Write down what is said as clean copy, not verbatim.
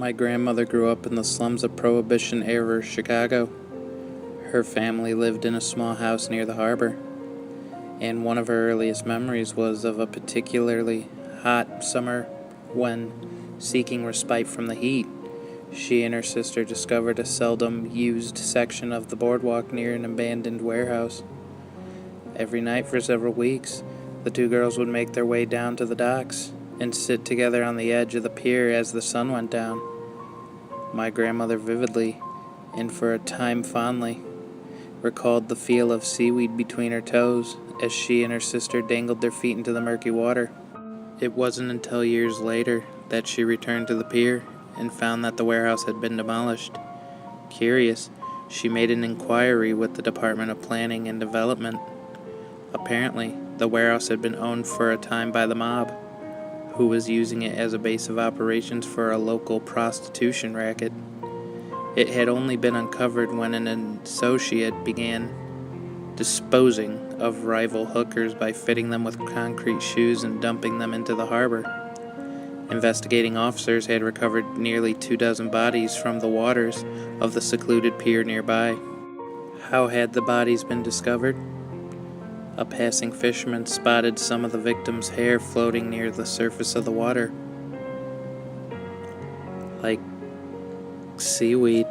My grandmother grew up in the slums of Prohibition-era Chicago. Her family lived in a small house near the harbor, and one of her earliest memories was of a particularly hot summer when, seeking respite from the heat, she and her sister discovered a seldom used section of the boardwalk near an abandoned warehouse. Every night for several weeks, the two girls would make their way down to the docks and sit together on the edge of the pier as the sun went down. My grandmother vividly, and for a time fondly, recalled the feel of seaweed between her toes as she and her sister dangled their feet into the murky water. It wasn't until years later that she returned to the pier and found that the warehouse had been demolished. Curious, she made an inquiry with the Department of Planning and Development. Apparently, the warehouse had been owned for a time by the mob, who was using it as a base of operations for a local prostitution racket. It had only been uncovered when an associate began disposing of rival hookers by fitting them with concrete shoes and dumping them into the harbor. Investigating officers had recovered nearly 24 bodies from the waters of the secluded pier nearby. How had the bodies been discovered? A passing fisherman spotted some of the victims' hair floating near the surface of the water, like seaweed.